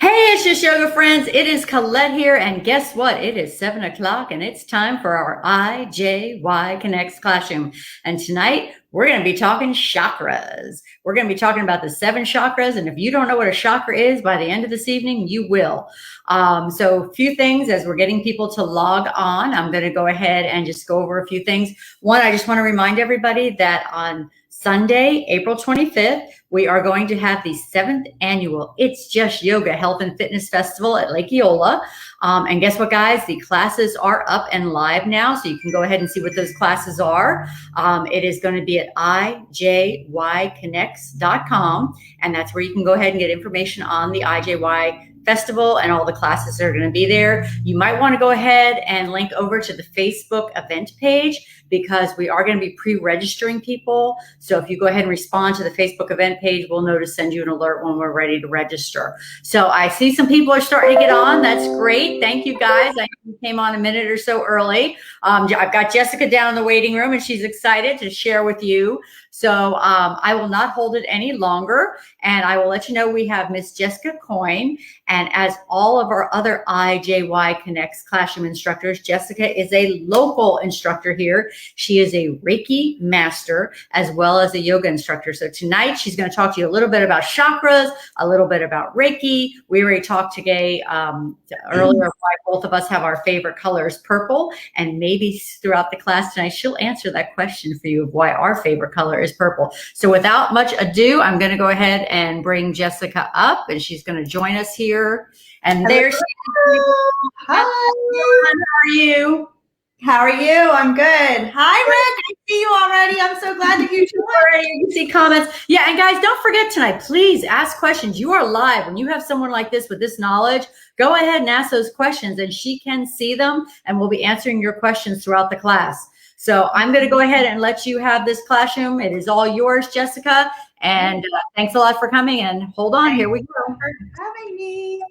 Hey, it's just yoga friends. It is Colette here, and guess what? It is 7 o'clock, and it's time for our IJY Connects classroom. And tonight we're going to be talking chakras. We're going to be talking about the 7 chakras, and if you don't know what a chakra is, by the end of this evening, you will. So a few things as we're getting people to log on. I'm going to go ahead and just go over a few things. One, I just want to remind everybody that on Sunday, April 25th, we are going to have the 7th annual It's Just Yoga Health and Fitness Festival at Lake Eola. And guess what, guys? The classes are up and live now, so you can go ahead and see what those classes are. It is going to be at ijyconnects.com, and that's where you can go ahead and get information on the IJY Festival and all the classes that are going to be there. You might want to go ahead and link over to the Facebook event page because we are going to be pre-registering people. So if you go ahead and respond to the Facebook event page, we'll know to send you an alert when we're ready to register. So I see some people are starting to get on. That's great. Thank you, guys. I know you came on a minute or so early. I've got Jessica down in the waiting room, and she's excited to share with you. So I will not hold it any longer, and I will let you know we have Miss Jessica Coyne. And as all of our other IJY Connects classroom instructors, Jessica is a local instructor here. She is a Reiki Master as well as a yoga instructor. So tonight she's going to talk to you a little bit about chakras, a little bit about Reiki. We already talked today earlier why both of us have our favorite colors, purple, and maybe throughout the class tonight she'll answer that question for you of why our favorite color is purple. So without much ado, I'm going to go ahead and bring Jessica up, and she's going to join us here. And there she is. Hi. How are you? How are you? I'm good. Hi, Rick. I see you already. I'm so glad that you joined. You can see comments. Yeah, and guys, don't forget tonight, please ask questions. You are live. When you have someone like this with this knowledge, go ahead and ask those questions, and she can see them, and we'll be answering your questions throughout the class. So I'm going to go ahead and let you have this classroom. It is all yours, Jessica. And thanks a lot for coming. And hold on, here we go. For having me.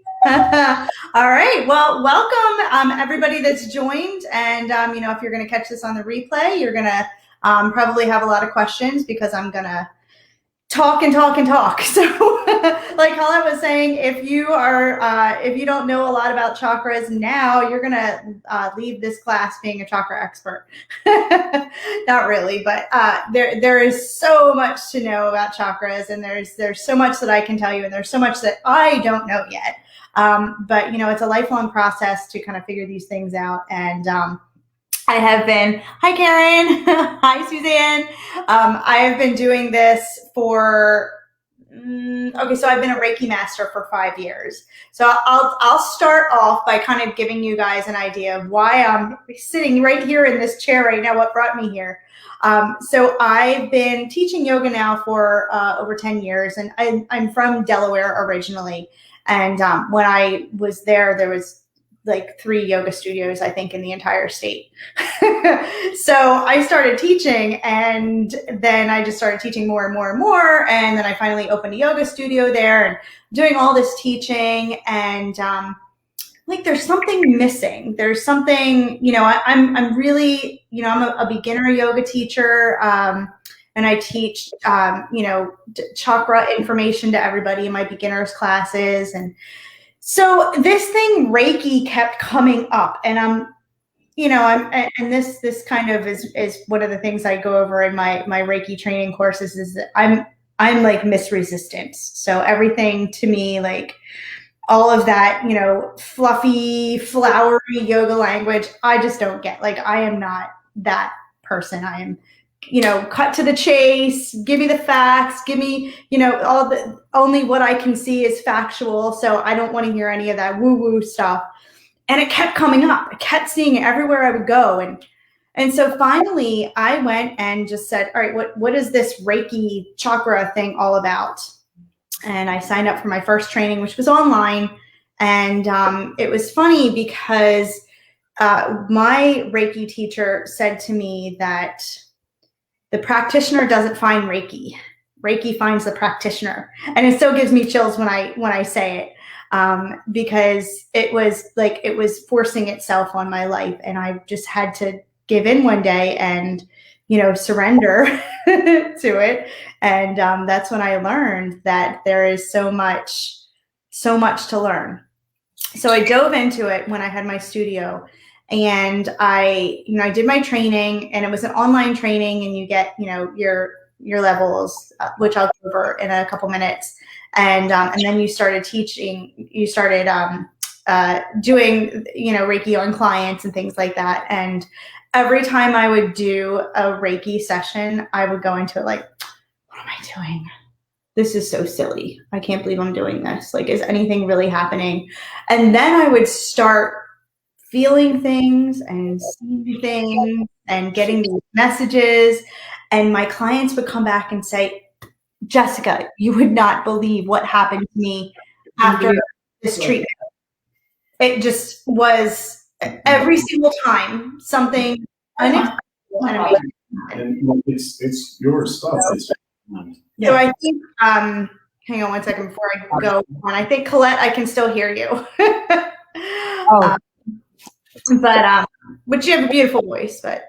All right. Well, welcome everybody that's joined. And if you're going to catch this on the replay, you're going to probably have a lot of questions because I'm going to talk and talk and talk. So like Colette was saying, if you don't know a lot about chakras now, you're going to leave this class being a chakra expert. Not really, but there is so much to know about chakras, and there's so much that I can tell you, and there's so much that I don't know yet. But it's a lifelong process to kind of figure these things out. And I have been, hi Karen, hi Suzanne. I have been doing this for, so I've been a Reiki Master for 5 years. So I'll start off by kind of giving you guys an idea of why I'm sitting right here in this chair right now, what brought me here. So I've been teaching yoga now for over 10 years, and I'm from Delaware originally. And when I was there was like 3 yoga studios, I think, in the entire state. So I started teaching, and then I just started teaching more and more and more. And then I finally opened a yoga studio there and doing all this teaching. And there's something missing. There's something, I'm really, I'm a beginner yoga teacher. And I teach, chakra information to everybody in my beginners classes. And so this thing Reiki kept coming up, and this kind of is one of the things I go over in my Reiki training courses, is that I'm like Miss Resistance. So everything to me, like all of that, fluffy, flowery yoga language, I just don't get. Like, I am not that person. I am, cut to the chase, give me the facts, give me, only what I can see is factual. So I don't want to hear any of that woo-woo stuff. And it kept coming up. I kept seeing it everywhere I would go. And so finally I went and just said, all right, what is this Reiki chakra thing all about? And I signed up for my first training, which was online. And it was funny because my Reiki teacher said to me that the practitioner doesn't find Reiki. Reiki finds the practitioner. And it still gives me chills when I say it, because it was forcing itself on my life. And I just had to give in one day and, surrender to it. And that's when I learned that there is so much so much to learn. So I dove into it when I had my studio, and I did my training, and it was an online training, and you get, your levels, which I'll go over in a couple minutes. And then you started teaching, you started doing, Reiki on clients and things like that. And every time I would do a Reiki session, I would go into it like, what am I doing? This is so silly. I can't believe I'm doing this. Like, is anything really happening? And then I would start feeling things and seeing things and getting these messages. And my clients would come back and say, Jessica, you would not believe what happened to me after this treatment. It just was every single time something unexpected and amazing happened. And it's your stuff. So I think, hang on one second before I go on. I think, Colette, I can still hear you. But you have a beautiful voice, but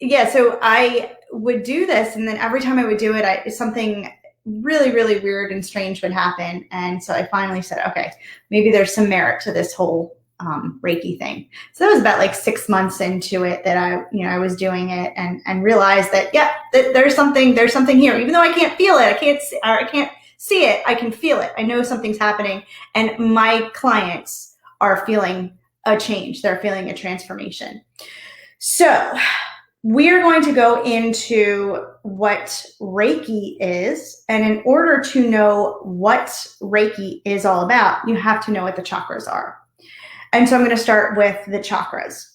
yeah, so I would do this, and then every time I would do it, something really, really weird and strange would happen. And so I finally said, okay, maybe there's some merit to this whole Reiki thing. So that was about like 6 months into it that I was doing it, and realized that, yeah, there's something here, even though I can't feel it. I can't see it. I can feel it. I know something's happening, and my clients are feeling a change. They're feeling a transformation. So we're going to go into what Reiki is. And in order to know what Reiki is all about, you have to know what the chakras are. And so I'm going to start with the chakras.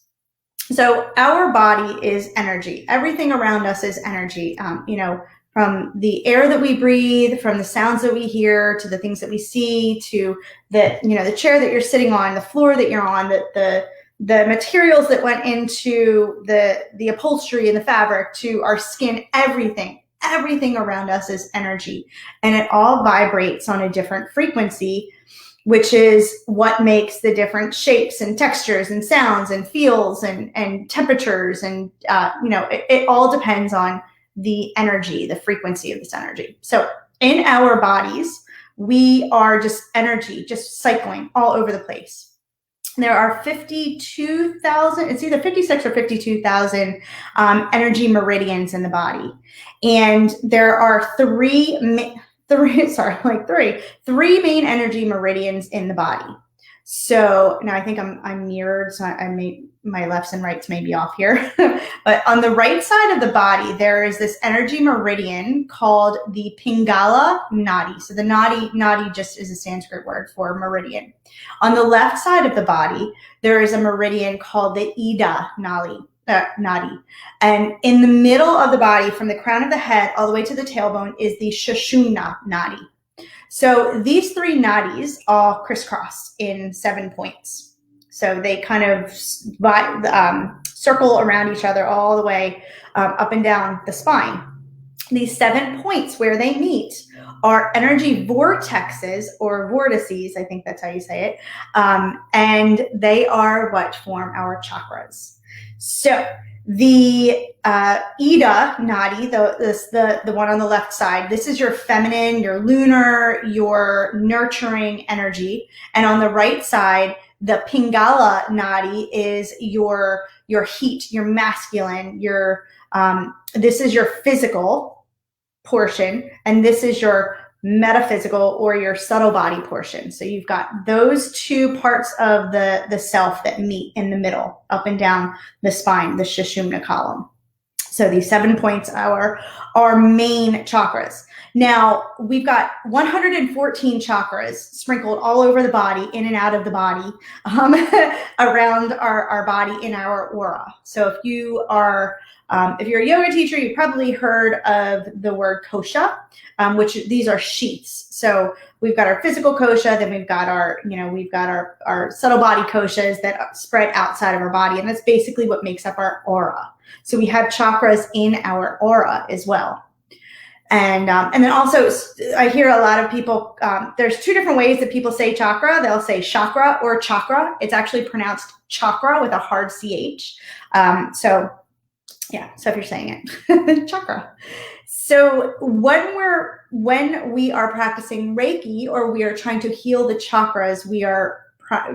So our body is energy. Everything around us is energy. From the air that we breathe, from the sounds that we hear, to the things that we see, to the chair that you're sitting on, the floor that you're on, the materials that went into the upholstery and the fabric, to our skin, everything around us is energy, and it all vibrates on a different frequency, which is what makes the different shapes and textures and sounds and feels and temperatures, and it all depends on the energy, the frequency of this energy. So in our bodies, we are just energy, just cycling all over the place. There are 52,000, it's either 56 or 52,000 energy meridians in the body. And there are three main energy meridians in the body. So now I think I'm mirrored, so my lefts and rights may be off here. But on the right side of the body, there is this energy meridian called the Pingala Nadi. So the Nadi just is a Sanskrit word for meridian. On the left side of the body, there is a meridian called the Ida Nadi. And in the middle of the body, from the crown of the head all the way to the tailbone, is the Sushumna Nadi. So these three nadis all crisscross in 7 points. So they kind of circle around each other all the way up and down the spine. These 7 points where they meet are energy vortexes, or vortices, I think that's how you say it. And they are what form our chakras. So the Ida Nadi, the one on the left side, this is your feminine, your lunar, your nurturing energy. And on the right side, the Pingala Nadi is your heat, your masculine, this is your physical portion, and this is your metaphysical, or your subtle body portion. So you've got those two parts of the self that meet in the middle, up and down the spine, the Sushumna column. So these 7 points are our main chakras. Now, we've got 114 chakras sprinkled all over the body, in and out of the body, around our body, in our aura. So if you're a yoga teacher, you've probably heard of the word kosha, which these are sheaths. So we've got our physical kosha, then we've got our subtle body koshas that spread outside of our body. And that's basically what makes up our aura. So we have chakras in our aura as well. And then also, I hear a lot of people, there's two different ways that people say chakra. They'll say chakra or chakra. It's actually pronounced chakra with a hard CH. So if you're saying it, chakra. So when we are practicing Reiki, or we are trying to heal the chakras, we are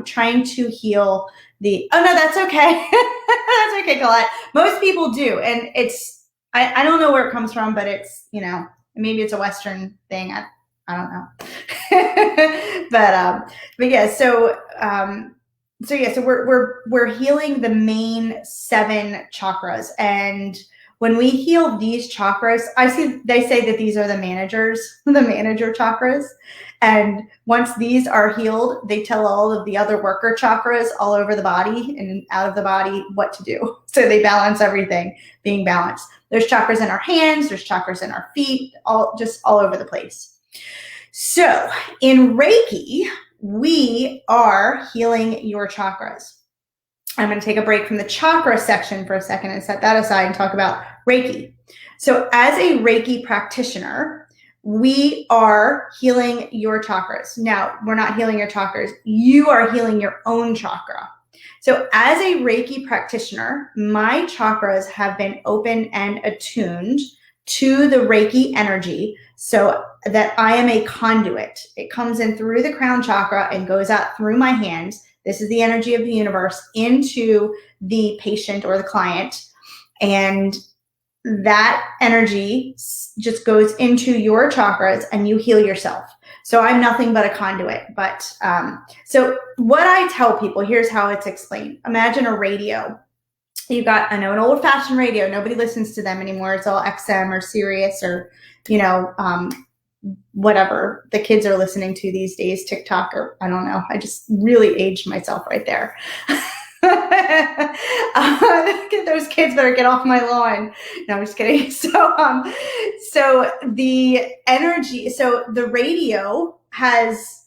trying to heal the, oh no, that's okay. That's okay, Colette. Most people do. And it's, I don't know where it comes from, but it's, you know, maybe it's a Western thing. I don't know. but yeah, so we're healing the main 7 chakras. And when we heal these chakras, they say that these are the manager chakras. And once these are healed, they tell all of the other worker chakras all over the body and out of the body what to do. So they balance everything, being balanced. There's chakras in our hands, there's chakras in our feet, all over the place. So in Reiki, we are healing your chakras. I'm going to take a break from the chakra section for a second and set that aside and talk about Reiki. So as a Reiki practitioner, we are healing your chakras. Now, we're not healing your chakras. You are healing your own chakra. So as a Reiki practitioner, my chakras have been open and attuned to the Reiki energy so that I am a conduit. It comes in through the crown chakra and goes out through my hands. This is the energy of the universe into the patient or the client. And that energy just goes into your chakras and you heal yourself. So I'm nothing but a conduit. But so what I tell people, here's how it's explained. Imagine a radio. You got, an old-fashioned radio. Nobody listens to them anymore. It's all XM or Sirius or, whatever the kids are listening to these days, TikTok, or I don't know. I just really aged myself right there. Get those kids better get off my lawn. No, I'm just kidding. So the energy, so the radio has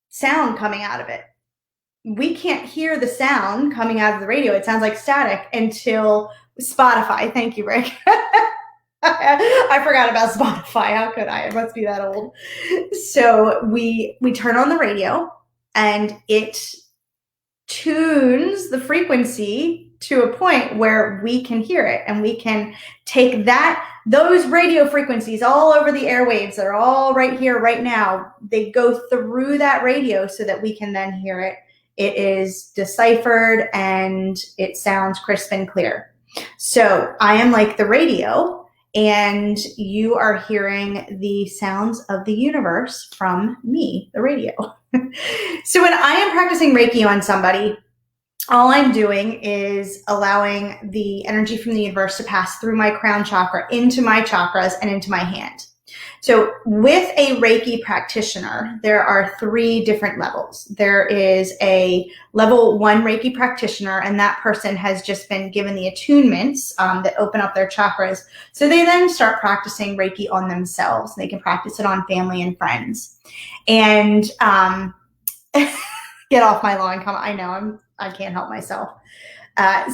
sound coming out of it. We can't hear the sound coming out of the radio. It sounds like static until Spotify. Thank you, Rick. I forgot about Spotify. How could I? It must be that old. So we turn on the radio and it tunes the frequency to a point where we can hear it, and we can take those radio frequencies all over the airwaves. They're all right here, right now. They go through that radio so that we can then hear it. It is deciphered and it sounds crisp and clear. So I am like the radio, and you are hearing the sounds of the universe from me, the radio. So when I am practicing Reiki on somebody, all I'm doing is allowing the energy from the universe to pass through my crown chakra into my chakras and into my hand. So with a Reiki practitioner, there are 3 different levels. There is a level 1 Reiki practitioner, and that person has just been given the attunements that open up their chakras. So they then start practicing Reiki on themselves. They can practice it on family and friends. And get off my lawn. Come on. I know I can't help myself.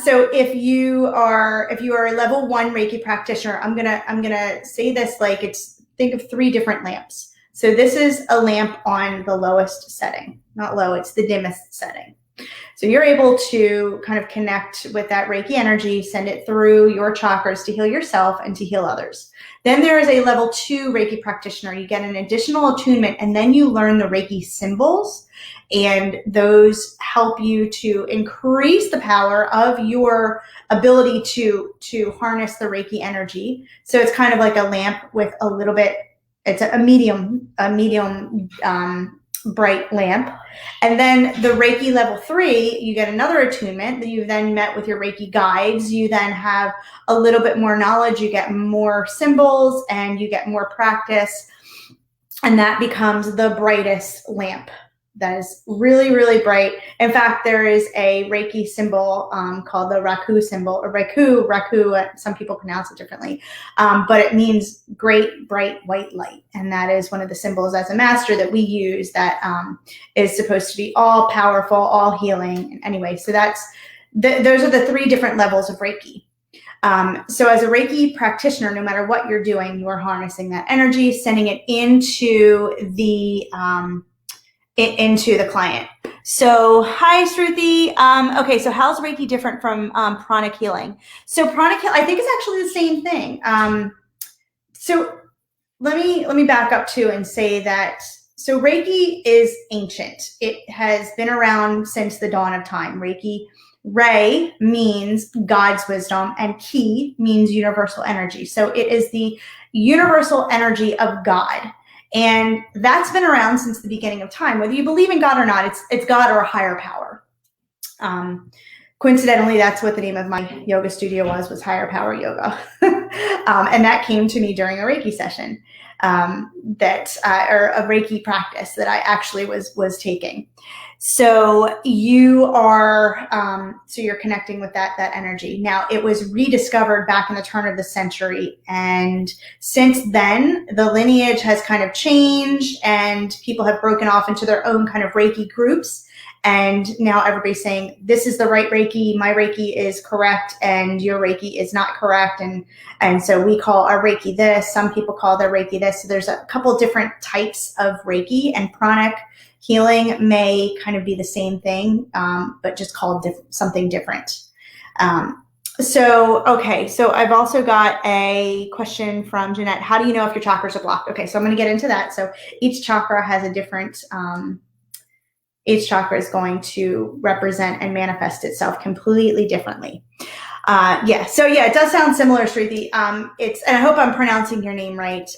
So if you are a level 1 Reiki practitioner, I'm gonna say this like think of 3 different lamps. So this is a lamp on the lowest setting, not low, it's the dimmest setting. So you're able to kind of connect with that Reiki energy, send it through your chakras to heal yourself and to heal others. Then there is a level 2 Reiki practitioner. You get an additional attunement, and then you learn the Reiki symbols, and those help you to increase the power of your ability to harness the Reiki energy. So it's kind of like a lamp with a little bit, it's a medium bright lamp. And then the Reiki level 3, you get another attunement that you then met with your Reiki guides. You then have a little bit more knowledge, you get more symbols, and you get more practice. And that becomes the brightest lamp. That is really, really bright. In fact, there is a Reiki symbol called the Raku symbol, or Raku, some people pronounce it differently, but it means great, bright, white light. And that is one of the symbols as a master that we use that is supposed to be all powerful, all healing. Anyway, so those are the 3 different levels of Reiki. So as a Reiki practitioner, no matter what you're doing, you are harnessing that energy, sending it into the client. So hi, Shruti. Okay, so how's Reiki different from pranic healing? So pranic healing, I think, is actually the same thing. So let me back up too and say that, so Reiki is ancient. It has been around since the dawn of time. Reiki, Rei means God's wisdom, and Ki means universal energy. So it is the universal energy of God. And that's been around since the beginning of time. Whether you believe in God or not, it's God or a higher power. Coincidentally, that's what the name of my yoga studio was Higher Power Yoga. And that came to me during a Reiki session, or a Reiki practice that I actually was taking. So you are, so you're connecting with that energy. Now, it was rediscovered back in the turn of the century. And since then, the lineage has kind of changed and people have broken off into their own kind of Reiki groups. And now everybody's saying, this is the right Reiki, my Reiki is correct, and your Reiki is not correct. And so we call our Reiki this, some people call their Reiki this. So there's a couple different types of Reiki, and pranic healing may kind of be the same thing, but just called something different. So I've also got a question from Jeanette. How do you know if your chakras are blocked? Okay, so I'm going to get into that. So each chakra has a different, each chakra is going to represent and manifest itself completely differently. It does sound similar, Shruti. And I hope I'm pronouncing your name right.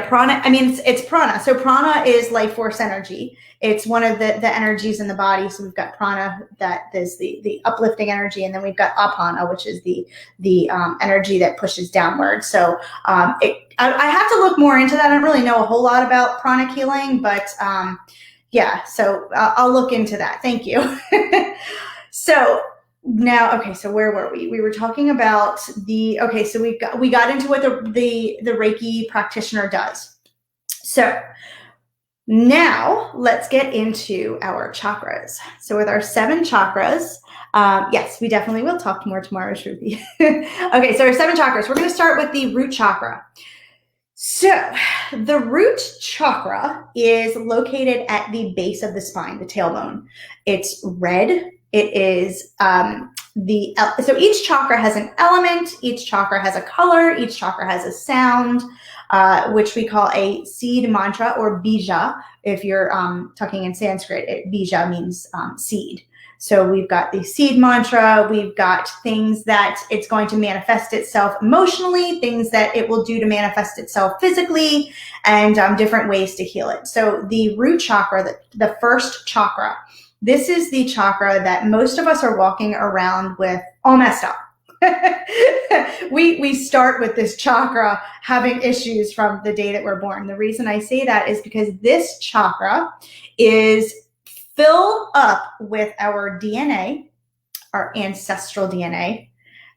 Prana, it's prana. So prana is life force energy. It's one of the energies in the body. So we've got prana, that is the uplifting energy. And then we've got apana, which is the energy that pushes downward. So I have to look more into that. I don't really know a whole lot about pranic healing, but so I'll look into that. Thank you. So now, so where were we? We were talking about so we got into what the Reiki practitioner does. So now let's get into our chakras. So with our 7 chakras, yes, we definitely will talk more tomorrow, Shruti. Okay, so our 7 chakras, we're going to start with the root chakra. So the root chakra is located at the base of the spine, the tailbone. It's red. It is so each chakra has an element, each chakra has a color, each chakra has a sound, which we call a seed mantra, or bija. If you're talking in Sanskrit, bija means seed. So we've got the seed mantra, we've got things that it's going to manifest itself emotionally, things that it will do to manifest itself physically, and different ways to heal it. So the root chakra, the first chakra, this is the chakra that most of us are walking around with all messed up. We start with this chakra having issues from the day that we're born. The reason I say that is because this chakra is filled up with our DNA, our ancestral DNA,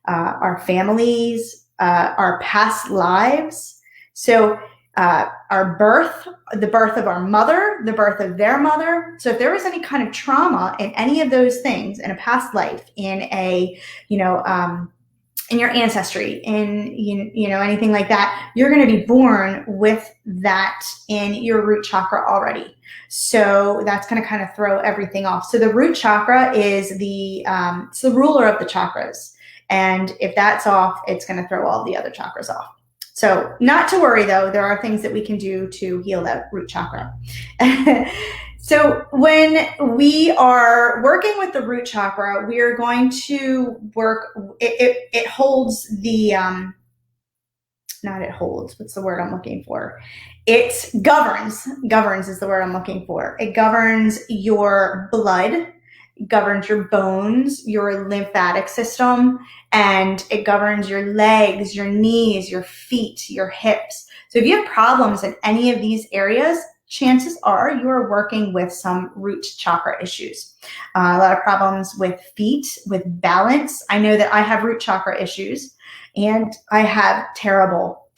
our families, our past lives. So our birth, the birth of our mother, the birth of their mother. So if there was any kind of trauma in any of those things in a past life, in a, in your ancestry, in, anything like that, you're going to be born with that in your root chakra already. So that's going to kind of throw everything off. So the root chakra is it's the ruler of the chakras. And if that's off, it's going to throw all the other chakras off. So not to worry, though, there are things that we can do to heal that root chakra. So when we are working with the root chakra, we are going to work, it holds the, not it holds, what's the word I'm looking for? It governs is the word I'm looking for. It governs your blood, governs your bones, your lymphatic system, and it governs your legs, your knees, your feet, your hips. So if you have problems in any of these areas, chances are you are working with some root chakra issues. A lot of problems with feet, with balance. I know that I have root chakra issues and I have terrible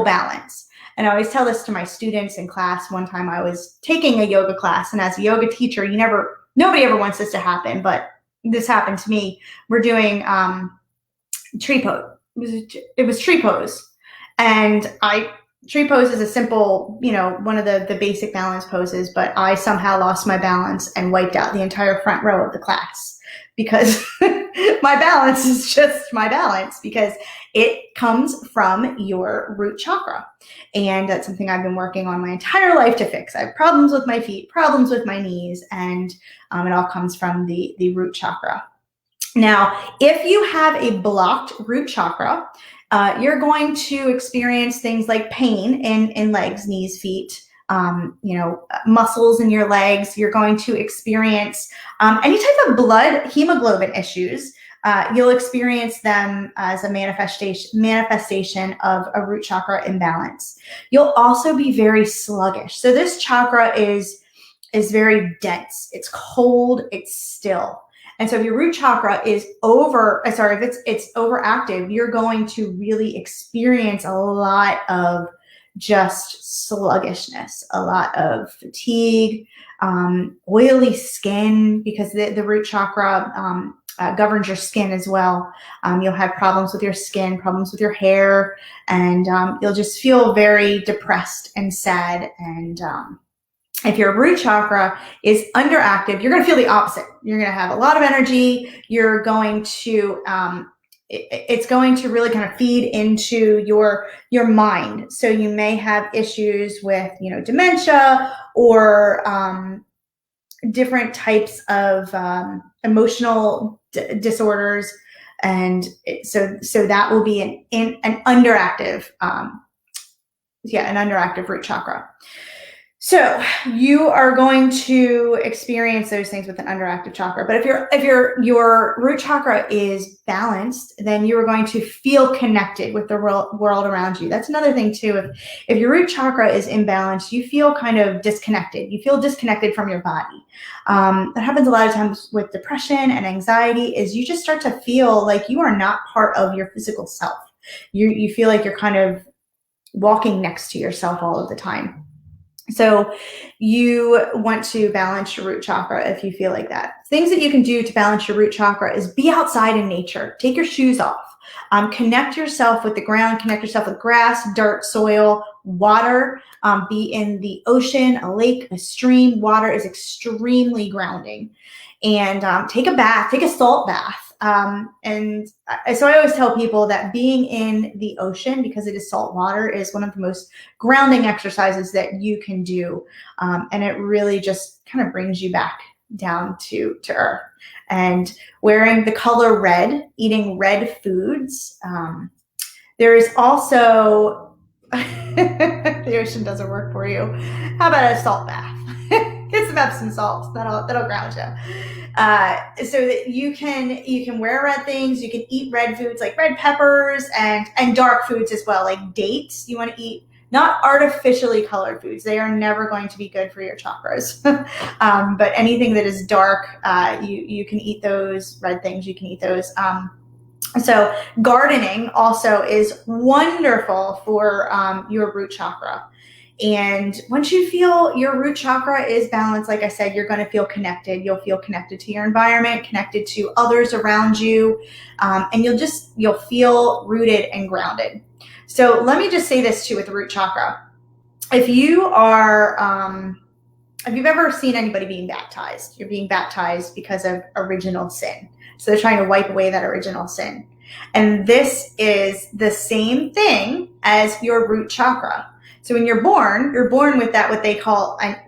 balance. And I always tell this to my students in class. One time I was taking a yoga class, and as a yoga teacher, nobody ever wants this to happen, but this happened to me. We're doing tree pose. It was tree pose. And tree pose is a simple, one of the basic balance poses, but I somehow lost my balance and wiped out the entire front row of the class because my balance is just my balance, because It comes from your root chakra. And that's something I've been working on my entire life to fix. I have problems with my feet, problems with my knees, and it all comes from the root chakra. Now, if you have a blocked root chakra, you're going to experience things like pain in legs, knees, feet, muscles in your legs. You're going to experience any type of blood hemoglobin issues. You'll experience them as a manifestation of a root chakra imbalance. You'll also be very sluggish. So this chakra is very dense. It's cold. It's still. And so if your root chakra is if it's overactive, you're going to really experience a lot of just sluggishness, a lot of fatigue, oily skin, because the root chakra governs your skin as well. You'll have problems with your skin, problems with your hair, and you'll just feel very depressed and sad. And if your root chakra is underactive, you're going to feel the opposite. You're going to have a lot of energy. You're going to, it's going to really kind of feed into your mind. So you may have issues with, dementia or different types of emotional disorders. And so that will be an underactive, an underactive root chakra. So you are going to experience those things with an underactive chakra. But if your root chakra is balanced, then you are going to feel connected with the world around you. That's another thing too. If your root chakra is imbalanced, you feel kind of disconnected. You feel disconnected from your body. That happens a lot of times with depression and anxiety. Is you just start to feel like you are not part of your physical self. You feel like you're kind of walking next to yourself all of the time. So you want to balance your root chakra if you feel like that. Things that you can do to balance your root chakra is be outside in nature. Take your shoes off. Connect yourself with the ground. Connect yourself with grass, dirt, soil, water. Be in the ocean, a lake, a stream. Water is extremely grounding. And take a bath. Take a salt bath. So I always tell people that being in the ocean, because it is salt water, is one of the most grounding exercises that you can do. And it really just kind of brings you back down to earth. And wearing the color red, eating red foods. There is also, the ocean doesn't work for you. How about a salt bath? Get some Epsom salts. That'll ground you. So that you can wear red things. You can eat red foods like red peppers and dark foods as well, like dates. You want to eat not artificially colored foods. They are never going to be good for your chakras. But anything that is dark, you can eat those red things. You can eat those. So gardening also is wonderful for your root chakra. And once you feel your root chakra is balanced, like I said, you're going to feel connected. You'll feel connected to your environment, connected to others around you, and you'll feel rooted and grounded. So let me just say this too with the root chakra. If you've ever seen anybody being baptized, you're being baptized because of original sin. So they're trying to wipe away that original sin. And this is the same thing as your root chakra. So when you're born with that, what they call, I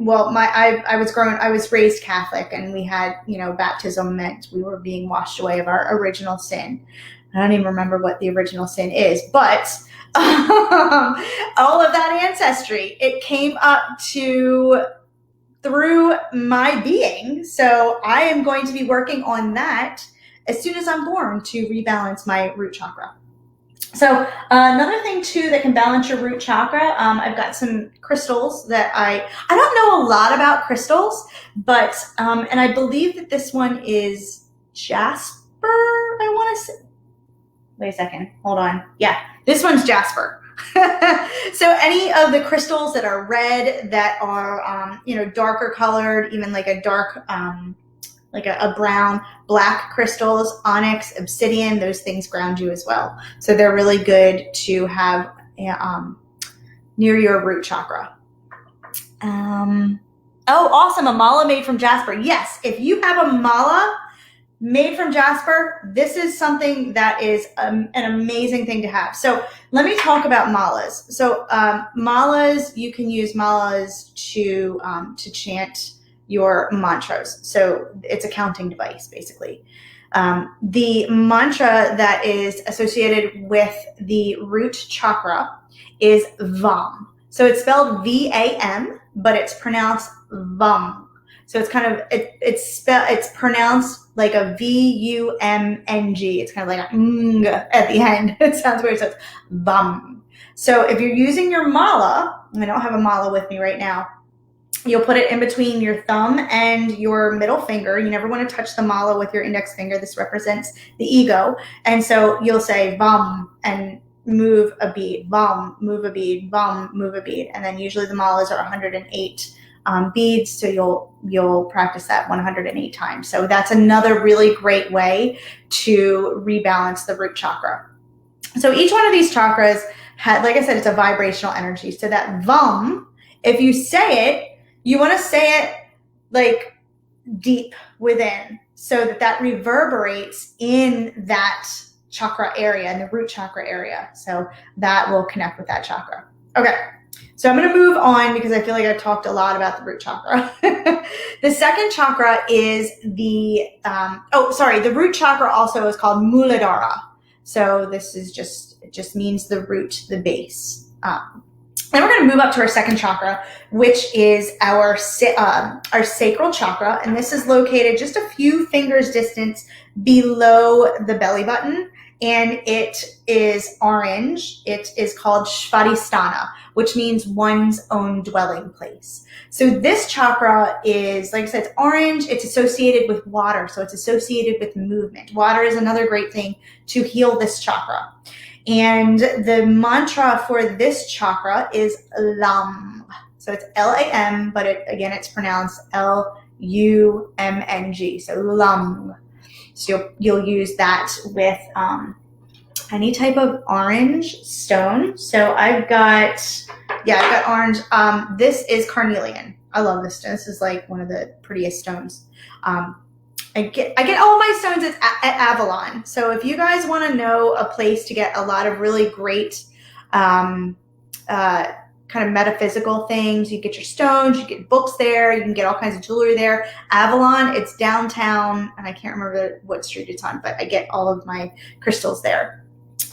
was raised Catholic, and we had, baptism meant we were being washed away of our original sin. I don't even remember what the original sin is, but all of that ancestry, it came up through my being. So I am going to be working on that as soon as I'm born to rebalance my root chakra. So another thing too that can balance your root chakra, I've got some crystals that I don't know a lot about crystals, but and I believe that this one is jasper. I want to say. Wait a second. Hold on. Yeah, this one's jasper. So any of the crystals that are red, that are darker colored, even like a dark like a brown, black crystals, onyx, obsidian, those things ground you as well. So they're really good to have near your root chakra. Oh, awesome. A mala made from jasper. Yes, if you have a mala, made from jasper. This is something that is an amazing thing to have. So let me talk about malas. So malas, you can use malas to chant your mantras. So it's a counting device, basically. The mantra that is associated with the root chakra is VAM. So it's spelled V-A-M, but it's pronounced VAM. So it's kind of, it's pronounced like a V-U-M-N-G. It's kind of like a ng at the end. It sounds weird. So it's VAM. So if you're using your mala, I don't have a mala with me right now, you'll put it in between your thumb and your middle finger. You never want to touch the mala with your index finger. This represents the ego. And so you'll say VAM and move a bead, VAM, move a bead, VAM, move a bead. And then usually the malas are 108 beads. So you'll practice that 108 times. So that's another really great way to rebalance the root chakra. So each one of these chakras like I said, it's a vibrational energy. So that VAM, if you say it, you want to say it like deep within so that reverberates in that chakra area, in the root chakra area. So that will connect with that chakra. Okay, so I'm going to move on because I feel like I've talked a lot about the root chakra. The second chakra is the root chakra also is called Muladhara. So this is it just means the root, the base. Then we're going to move up to our second chakra, which is our sacral chakra. And this is located just a few fingers distance below the belly button. And it is orange. It is called Svadhisthana, which means one's own dwelling place. So this chakra is, like I said, it's orange. It's associated with water. So it's associated with movement. Water is another great thing to heal this chakra. And the mantra for this chakra is LAM. So it's L-A-M, but it's pronounced L-U-M-N-G. So LAM. So you'll use that with any type of orange stone. So I've got orange. This is carnelian. I love this stone. This is like one of the prettiest stones. I get all my stones at Avalon. So if you guys want to know a place to get a lot of really great kind of metaphysical things, you get your stones, you get books there, you can get all kinds of jewelry there. Avalon, it's downtown, and I can't remember what street it's on, but I get all of my crystals there.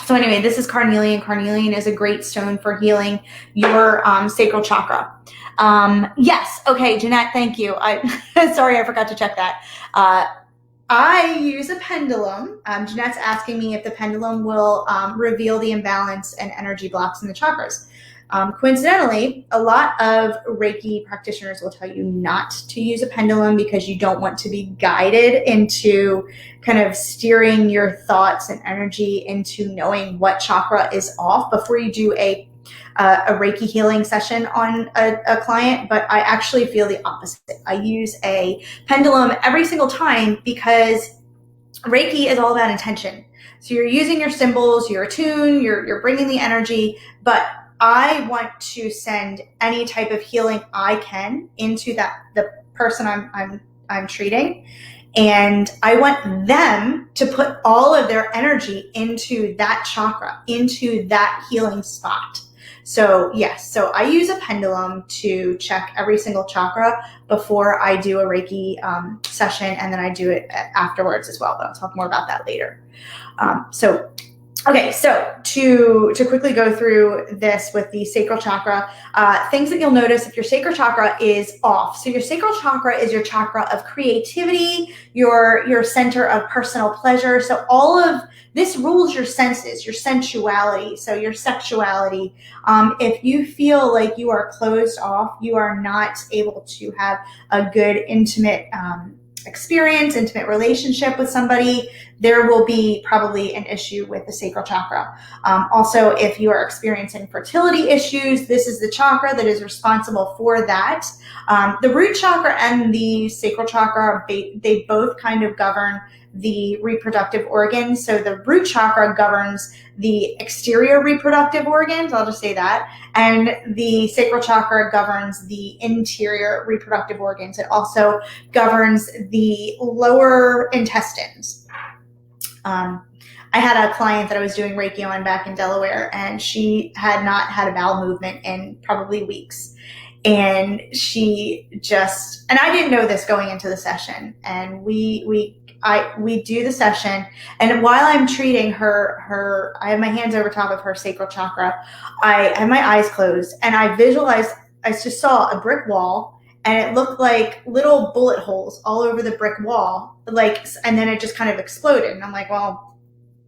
So anyway, this is carnelian. Carnelian is a great stone for healing your sacral chakra. Yes. Okay, Jeanette, thank you. Sorry, I forgot to check that. I use a pendulum. Jeanette's asking me if the pendulum will reveal the imbalance and energy blocks in the chakras. Coincidentally, a lot of Reiki practitioners will tell you not to use a pendulum because you don't want to be guided into kind of steering your thoughts and energy into knowing what chakra is off before you do a Reiki healing session on a client, but I actually feel the opposite. I use a pendulum every single time because Reiki is all about intention. So you're using your symbols, you're attuned, you're bringing the energy, but I want to send any type of healing I can into the person I'm treating. And I want them to put all of their energy into that chakra, into that healing spot. So yes, so I use a pendulum to check every single chakra before I do a Reiki session, and then I do it afterwards as well, but I'll talk more about that later. Okay, so to quickly go through this with the sacral chakra, things that you'll notice if your sacral chakra is off. So your sacral chakra is your chakra of creativity, your center of personal pleasure. So all of this rules your senses, your sensuality, so your sexuality. If you feel like you are closed off, you are not able to have a good intimate experience, intimate relationship with somebody, there will be probably an issue with the sacral chakra. Also, if you are experiencing fertility issues, this is the chakra that is responsible for that. The root chakra and the sacral chakra, they both kind of govern the reproductive organs. So the root chakra governs the exterior reproductive organs, I'll just say that, and the sacral chakra governs the interior reproductive organs. It also governs the lower intestines. I had a client that I was doing Reiki on back in Delaware, and she had not had a bowel movement in probably weeks. And she just, and I didn't know this going into the session, and we do the session, and while I'm treating her, I have my hands over top of her sacral chakra. I have my eyes closed, and I visualized, I just saw a brick wall, and it looked like little bullet holes all over the brick wall, like, and then it just kind of exploded. And I'm like, well,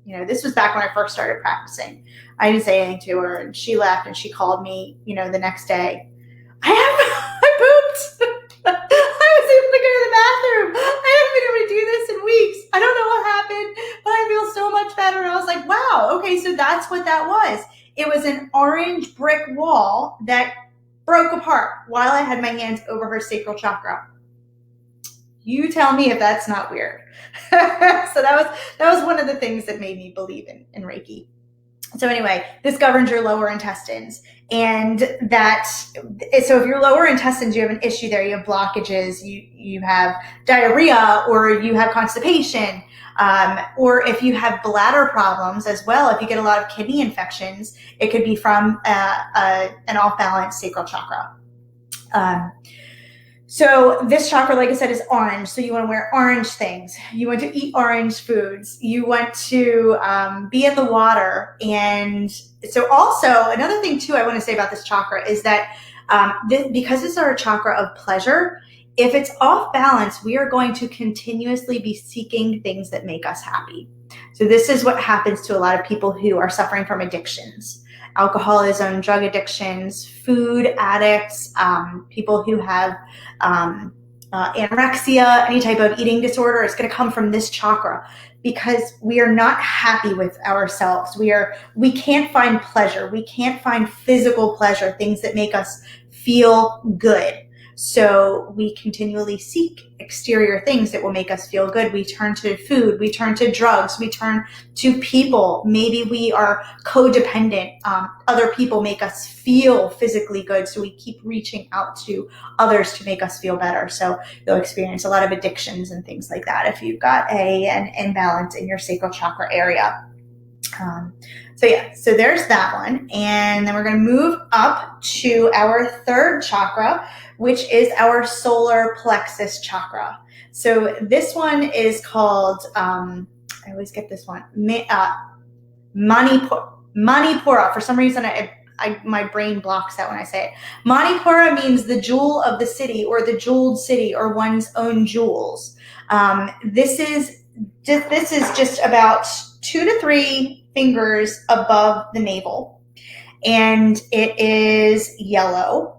you know, this was back when I first started practicing. I didn't say anything to her, and she left, and she called me, you know, the next day. I pooped. I was able to go to the bathroom. I haven't been able to do this in weeks. I don't know what happened, but I feel so much better. And I was like, wow, okay, so that's what that was. It was an orange brick wall that broke apart while I had my hands over her sacral chakra. You tell me if that's not weird. So that was one of the things that made me believe in Reiki. So anyway, this governs your lower intestines, and that, so if your lower intestines, you have an issue there, you have blockages, you have diarrhea, or you have constipation, or if you have bladder problems as well, if you get a lot of kidney infections, it could be from an off-balance sacral chakra. So this chakra, like I said, is orange. So you want to wear orange things. You want to eat orange foods. You want to be in the water. And so also another thing too I want to say about this chakra is that because it's our chakra of pleasure, if it's off balance, we are going to continuously be seeking things that make us happy. So this is what happens to a lot of people who are suffering from addictions. Alcoholism, drug addictions, food addicts, people who have anorexia, any type of eating disorder, it's going to come from this chakra, because we are not happy with ourselves. We can't find pleasure. We can't find physical pleasure, things that make us feel good. So we continually seek exterior things that will make us feel good. We turn to food, we turn to drugs, we turn to people. Maybe we are codependent. Other people make us feel physically good, so we keep reaching out to others to make us feel better. So you'll experience a lot of addictions and things like that if you've got an imbalance in your sacral chakra area. So there's that one. And then we're going to move up to our third chakra, which is our solar plexus chakra. So this one is called, I always get this one, Manipura. For some reason, my brain blocks that when I say it. Manipura means the jewel of the city, or the jeweled city, or one's own jewels. This is just about 2 to 3 fingers above the navel, and it is yellow.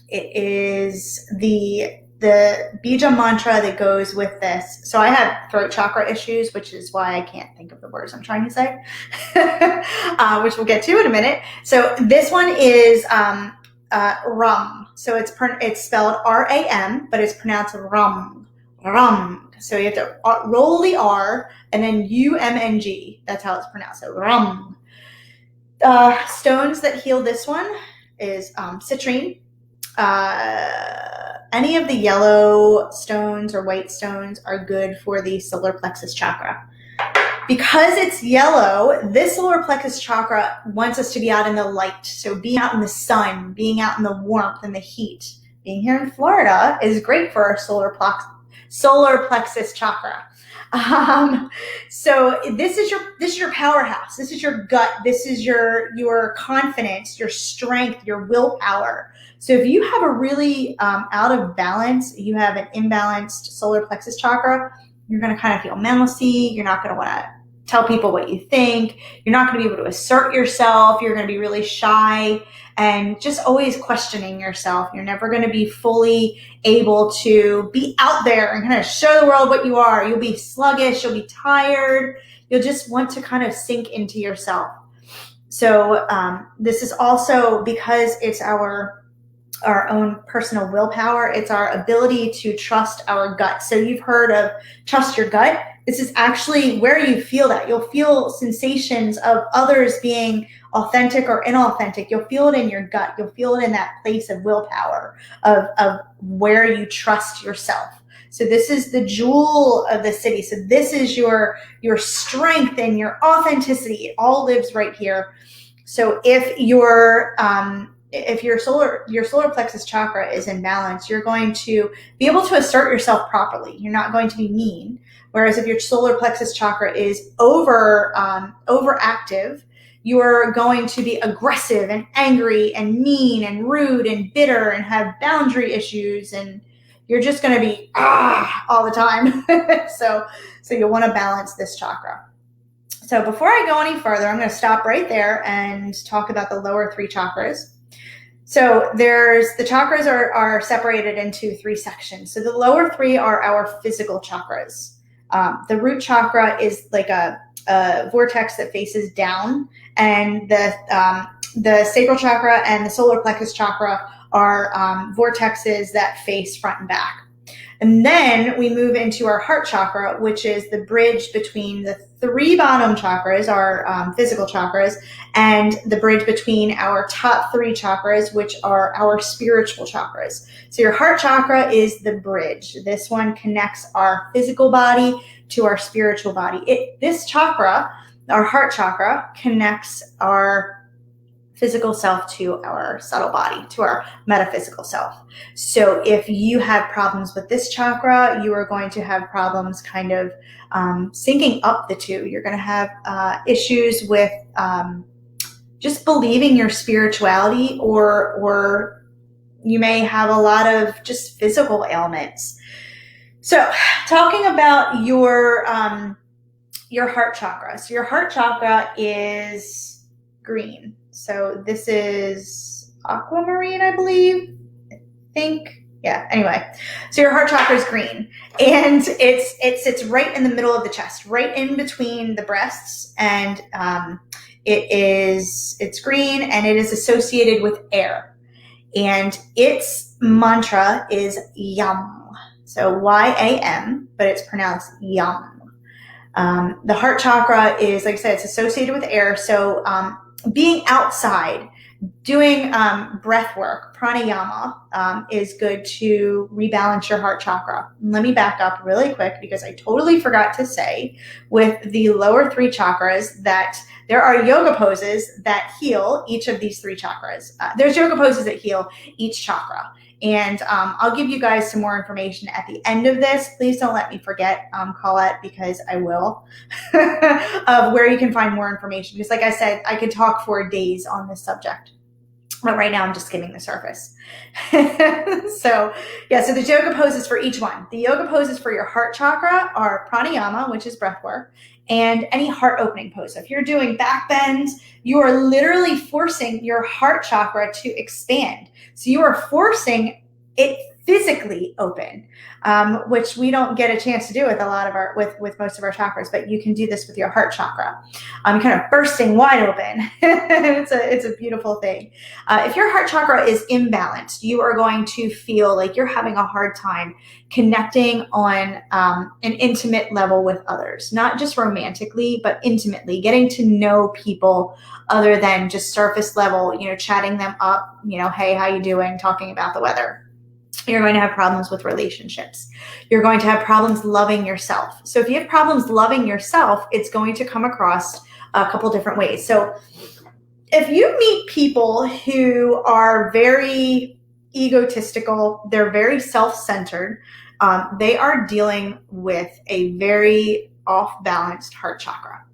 It is the bija mantra that goes with this. So I have throat chakra issues, which is why I can't think of the words I'm trying to say, which we'll get to in a minute. So this one is rum. So it's spelled RAM, but it's pronounced rum. So you have to roll the R and then UMNG. That's how it's pronounced. So rum. Stones that heal this one is citrine. Any of the yellow stones or white stones are good for the solar plexus chakra. Because it's yellow, this solar plexus chakra wants us to be out in the light. So being out in the sun, being out in the warmth and the heat. Being here in Florida is great for our solar plexus chakra. So this is your powerhouse. This is your gut. This is your confidence, your strength, your willpower. So if you have a really out of balance, you have an imbalanced solar plexus chakra, you're going to kind of feel mousy. You're not going to want to tell people what you think. You're not going to be able to assert yourself. You're going to be really shy and just always questioning yourself. You're never going to be fully able to be out there and kind of show the world what you are. You'll be sluggish. You'll be tired. You'll just want to kind of sink into yourself. So this is also because it's our own personal willpower. It's our ability to trust our gut. So you've heard of trust your gut. This is actually where you feel that. You'll feel sensations of others being authentic or inauthentic. You'll feel it in your gut. You'll feel it in that place of willpower, of where you trust yourself. So this is the jewel of the city. So this is your strength and your authenticity. It all lives right here. So if your solar plexus chakra is in balance, you're going to be able to assert yourself properly. You're not going to be mean. Whereas if your solar plexus chakra is overactive, you're going to be aggressive and angry and mean and rude and bitter and have boundary issues, and you're just going to be all the time. So you'll want to balance this chakra. So before I go any further, I'm going to stop right there and talk about the lower 3 chakras. So the chakras are separated into 3 sections. So the lower 3 are our physical chakras. The root chakra is like a vortex that faces down, and the sacral chakra and the solar plexus chakra are vortexes that face front and back. And then we move into our heart chakra, which is the bridge between the 3 bottom chakras, our physical chakras, and the bridge between our top 3 chakras, which are our spiritual chakras. So your heart chakra is the bridge. This one connects our physical body to our spiritual body. This chakra, our heart chakra, connects our physical self to our subtle body, to our metaphysical self. So if you have problems with this chakra, you are going to have problems kind of syncing up the 2. You're going to have issues with just believing your spirituality, or you may have a lot of just physical ailments. So talking about your heart chakra. So your heart chakra is green. So this is aquamarine, I believe. I think. Yeah, anyway. So your heart chakra is green. And it sits right in the middle of the chest, right in between the breasts. And it's green, and it is associated with air. And its mantra is YAM. So YAM, but it's pronounced YAM. The heart chakra is, like I said, it's associated with air. So being outside, doing breath work, pranayama, is good to rebalance your heart chakra. Let me back up really quick, because I totally forgot to say with the lower 3 chakras that there are yoga poses that heal each of these 3 chakras. There's yoga poses that heal each chakra. And I'll give you guys some more information at the end of this. Please don't let me forget, Colette, because I will, of where you can find more information. Because like I said, I could talk for days on this subject. But right now I'm just skimming the surface. So there's yoga poses for each one. The yoga poses for your heart chakra are pranayama, which is breath work, and any heart opening pose. So if you're doing back bends, you are literally forcing your heart chakra to expand. So you are forcing it physically open, which we don't get a chance to do with a lot of with most of our chakras, but you can do this with your heart chakra. Kind of bursting wide open. It's a beautiful thing. If your heart chakra is imbalanced, you are going to feel like you're having a hard time connecting on an intimate level with others, not just romantically, but intimately, getting to know people other than just surface level, chatting them up, hey, how you doing? Talking about the weather. You're going to have problems with relationships. You're going to have problems loving yourself. So if you have problems loving yourself, it's going to come across a couple different ways. So if you meet people who are very egotistical, they're very self-centered, they are dealing with a very off-balanced heart chakra.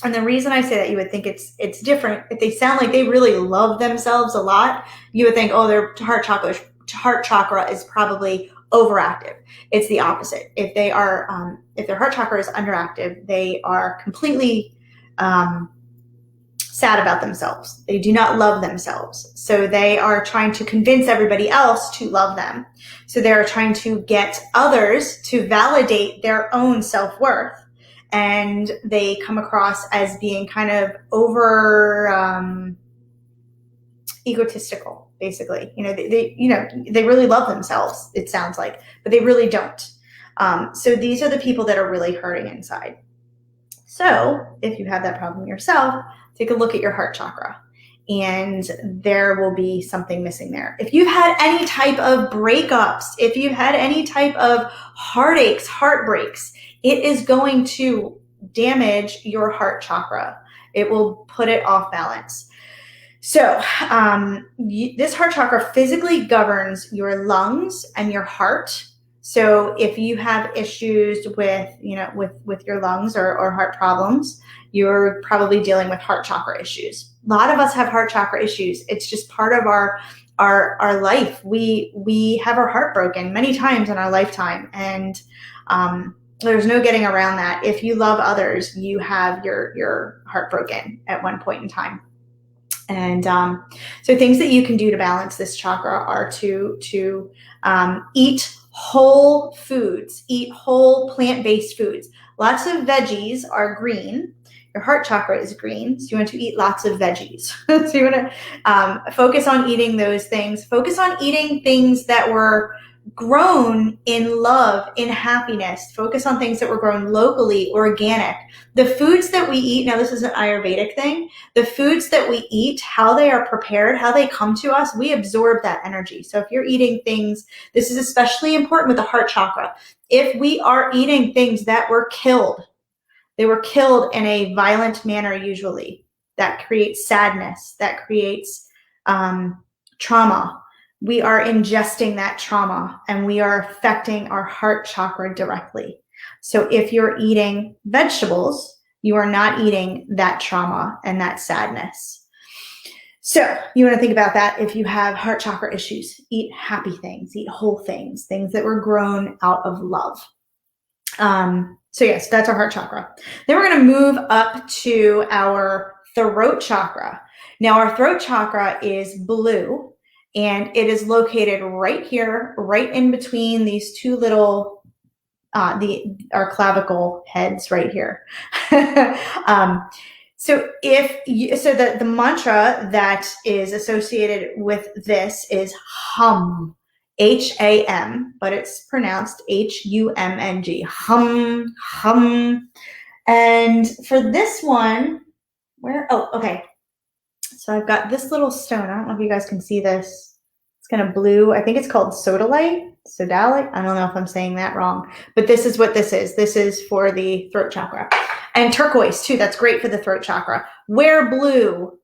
And the reason I say that, you would think it's different. If they sound like they really love themselves a lot, you would think, oh, their heart chakra is probably overactive. It's the opposite. If they are, if their heart chakra is underactive, they are completely sad about themselves. They do not love themselves. So they are trying to convince everybody else to love them. So they are trying to get others to validate their own self-worth. And they come across as being kind of over egotistical, basically. They really love themselves, it sounds like, but they really don't. So these are the people that are really hurting inside. So if you have that problem yourself, take a look at your heart chakra, and there will be something missing there. If you've had any type of breakups, if you've had any type of heartaches, heartbreaks, it is going to damage your heart chakra. It will put it off balance. So this heart chakra physically governs your lungs and your heart. So if you have issues with your lungs or heart problems, you're probably dealing with heart chakra issues. A lot of us have heart chakra issues. It's just part of our life. We have our heart broken many times in our lifetime, and there's no getting around that. If you love others, you have your heart broken at one point in time. And so things that you can do to balance this chakra are to eat whole foods, eat whole plant-based foods. Lots of veggies are green. Your heart chakra is green, so you want to eat lots of veggies. So you want to focus on eating those things. Focus on eating things that were grown in love, in happiness. Focus on things that were grown locally, organic. The foods that we eat, now this is an Ayurvedic thing, the foods that we eat, how they are prepared, how they come to us, we absorb that energy. So if you're eating things, this is especially important with the heart chakra. If we are eating things that were killed, they were killed in a violent manner usually, that creates sadness, that creates trauma. We are ingesting that trauma and we are affecting our heart chakra directly. So if you're eating vegetables, you are not eating that trauma and that sadness. So you want to think about that. If you have heart chakra issues, eat happy things, eat whole things, things that were grown out of love. So yes, that's our heart chakra. Then we're going to move up to our throat chakra. Now our throat chakra is blue, and it is located right here, right in between these two little, our clavicle heads right here. So the mantra that is associated with this is hum. H-A-M, but it's pronounced H-U-M-N-G. Hum, hum. And for this one, okay. So I've got this little stone. I don't know if you guys can see this. It's kind of blue. I think it's called sodalite. Sodalite. I don't know if I'm saying that wrong, but this is what this is. This is for the throat chakra. And turquoise too. That's great for the throat chakra. Wear blue.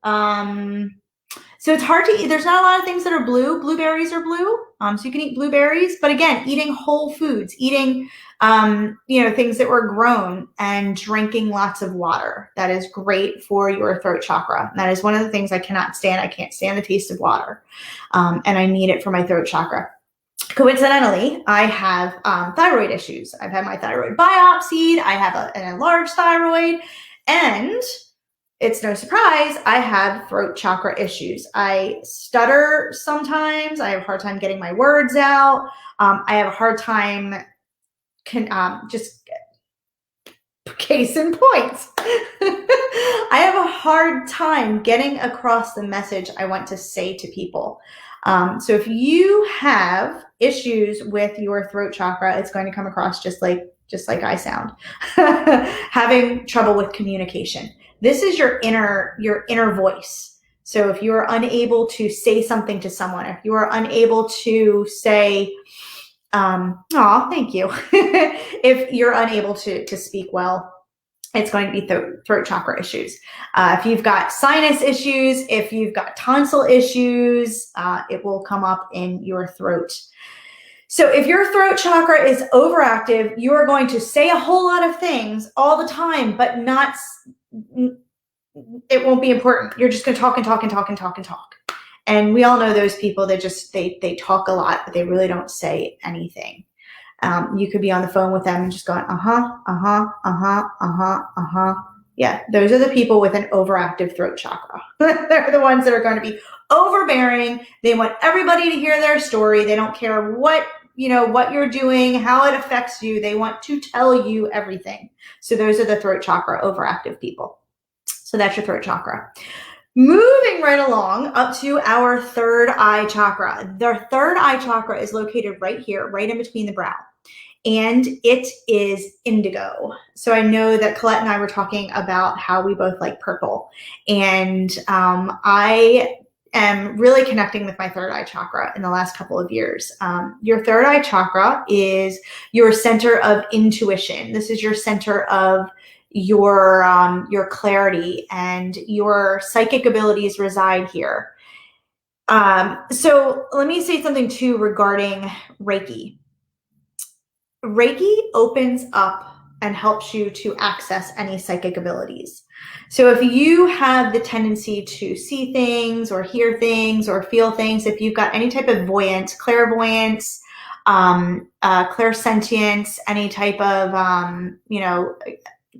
So it's hard to eat. There's not a lot of things that are blue. Blueberries are blue. So you can eat blueberries, but again, eating whole foods, eating, things that were grown, and drinking lots of water. That is great for your throat chakra. That is one of the things I cannot stand. I can't stand the taste of water. And I need it for my throat chakra. Coincidentally, I have thyroid issues. I've had my thyroid biopsied. I have an enlarged thyroid, and it's no surprise, I have throat chakra issues. I stutter sometimes. I have a hard time getting my words out. I have a hard time, just case in point. I have a hard time getting across the message I want to say to people. So if you have issues with your throat chakra, it's going to come across just like I sound, having trouble with communication. This is your inner voice. So if you are unable to say something to someone, if you are unable to say, thank you. If you're unable to speak well, it's going to be throat chakra issues. If you've got sinus issues, if you've got tonsil issues, it will come up in your throat. So if your throat chakra is overactive, you are going to say a whole lot of things all the time, but it won't be important. You're just going to talk and talk and talk and talk and talk. And we all know those people that just, they talk a lot, but they really don't say anything. You could be on the phone with them and just going, Yeah, those are the people with an overactive throat chakra. They're the ones that are going to be overbearing. They want everybody to hear their story. They don't care what you're doing, how it affects you. They want to tell you everything. So those are the throat chakra overactive people. So that's your throat chakra. Moving right along up to our third eye chakra. The third eye chakra is located right here, right in between the brow. And it is indigo. So I know that Colette and I were talking about how we both like purple. And I am really connecting with my third eye chakra in the last couple of years. Your third eye chakra is your center of intuition. This is your center of your clarity, and your psychic abilities reside here. So let me say something too regarding Reiki. Reiki opens up and helps you to access any psychic abilities. So if you have the tendency to see things or hear things or feel things, if you've got any type of clairvoyance, clairsentience, any type of,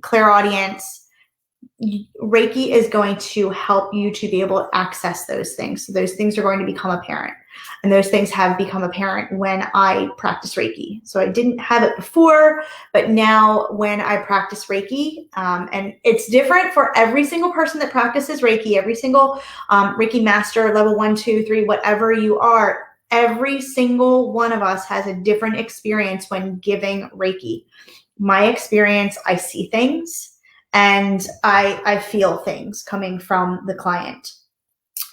clairaudience, Reiki is going to help you to be able to access those things. So those things are going to become apparent. And those things have become apparent when I practice Reiki. So I didn't have it before, but now when I practice Reiki, and it's different for every single person that practices Reiki, every single Reiki Master, level 1, 2, 3, whatever you are, every single one of us has a different experience when giving Reiki. My experience, I see things and I feel things coming from the client.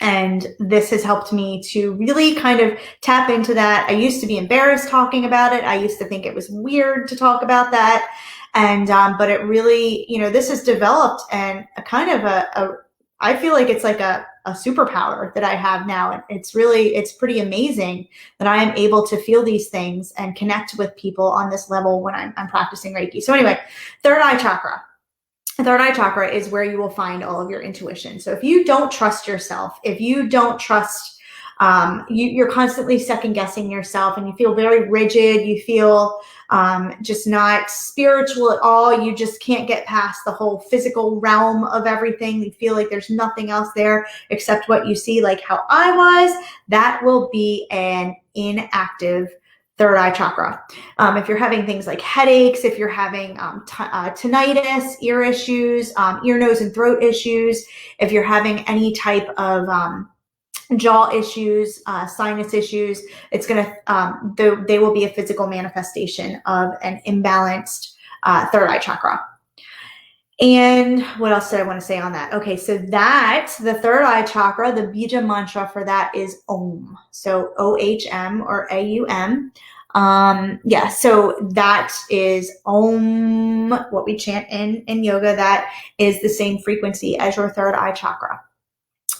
And this has helped me to really kind of tap into that. I used to be embarrassed talking about it. I used to think it was weird to talk about that. And, but it really, this has developed and a kind of I feel like it's like a superpower that I have now. And it's pretty amazing that I am able to feel these things and connect with people on this level when I'm practicing Reiki. So anyway, third eye chakra. The third eye chakra is where you will find all of your intuition. So if you don't trust yourself, if you don't trust, you're constantly second guessing yourself and you feel very rigid, you feel just not spiritual at all, you just can't get past the whole physical realm of everything, you feel like there's nothing else there except what you see, like how I was, that will be an inactive third eye chakra. If you're having things like headaches, if you're having tinnitus, ear issues, ear, nose, and throat issues, if you're having any type of jaw issues, sinus issues, it's they will be a physical manifestation of an imbalanced third eye chakra. And what else did I want to say on that? Okay, so the third eye chakra, the bija mantra for that is Om. So OHM or AUM. So that is Om, what we chant in yoga. That is the same frequency as your third eye chakra.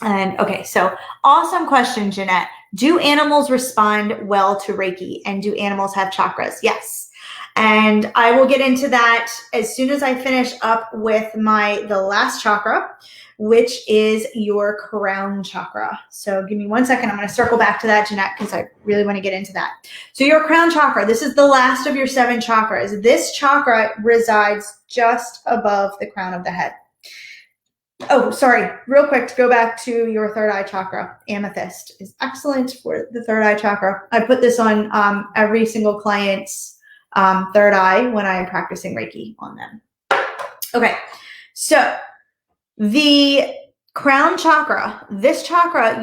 And okay, so awesome question, Jeanette. Do animals respond well to Reiki? And do animals have chakras? Yes. And I will get into that as soon as I finish up with the last chakra, which is your crown chakra. So give me 1 second. I'm going to circle back to that, Jeanette, because I really want to get into that. So your crown chakra, this is the last of your 7 chakras. This chakra resides just above the crown of the head. Oh, sorry. Real quick to go back to your third eye chakra. Amethyst is excellent for the third eye chakra. I put this on every single client's third eye when I am practicing Reiki on them. Okay, so the crown chakra, this chakra,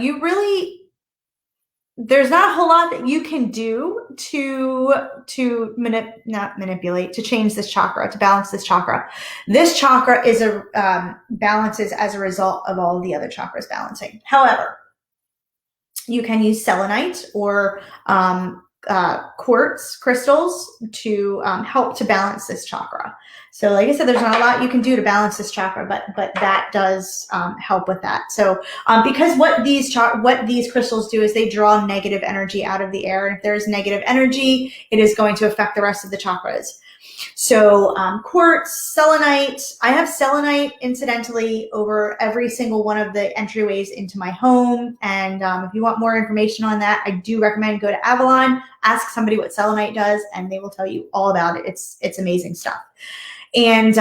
there's not a whole lot that you can do to change this chakra, to balance this chakra. This chakra is balances as a result of all the other chakras balancing. However, you can use selenite or quartz crystals to help to balance this chakra. So like I said, there's not a lot you can do to balance this chakra, but that does help with that. So because what these crystals do is they draw negative energy out of the air. And if there's negative energy, it is going to affect the rest of the chakras. So quartz, selenite. I have selenite incidentally over every single one of the entryways into my home. And if you want more information on that, I do recommend go to Avalon, ask somebody what selenite does, and they will tell you all about it. It's amazing stuff. And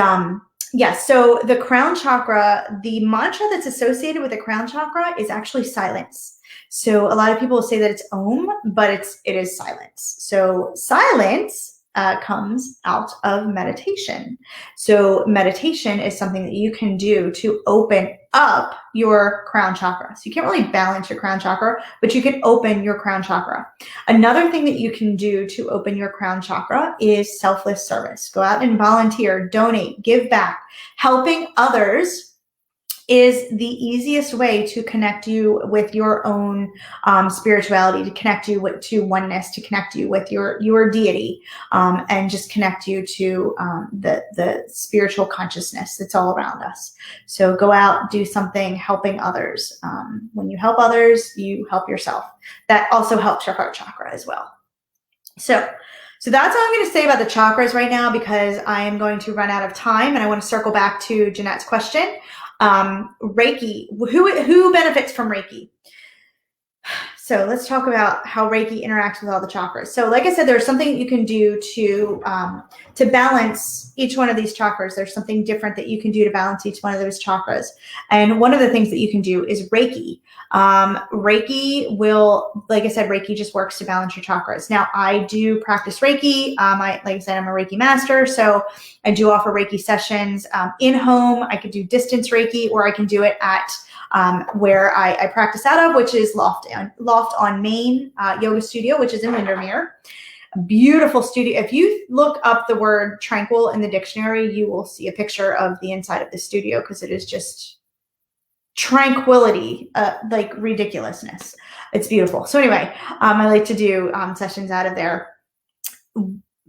yes, so the crown chakra, the mantra that's associated with the crown chakra is actually silence. So a lot of people say that it's Om, but it is silence. So silence comes out of meditation. So meditation is something that you can do to open up your crown chakra. So you can't really balance your crown chakra, but you can open your crown chakra. Another thing that you can do to open your crown chakra is selfless service. Go out and volunteer, donate, give back. Helping others is the easiest way to connect you with your own spirituality, to connect you to oneness, to connect you with your deity, and just connect you to the spiritual consciousness that's all around us. So go out, do something, helping others. When you help others, you help yourself. That also helps your heart chakra as well. So that's all I'm going to say about the chakras right now, because I am going to run out of time, and I want to circle back to Jeanette's question. Reiki, who benefits from Reiki? So let's talk about how Reiki interacts with all the chakras. So like I said, there's something you can do to balance each one of these chakras. There's something different that you can do to balance each one of those chakras. And one of the things that you can do is Reiki. Reiki will, like I said, Reiki just works to balance your chakras. Now, I do practice Reiki. Like I said, I'm a Reiki master, so I do offer Reiki sessions in home. I could do distance Reiki, or I can do it at where I practice out of, which is Loft on Main Yoga Studio, which is in Windermere. A beautiful studio. If you look up the word tranquil in the dictionary, you will see a picture of the inside of the studio, because it is just tranquility, like ridiculousness. It's beautiful. So anyway, I like to do sessions out of there.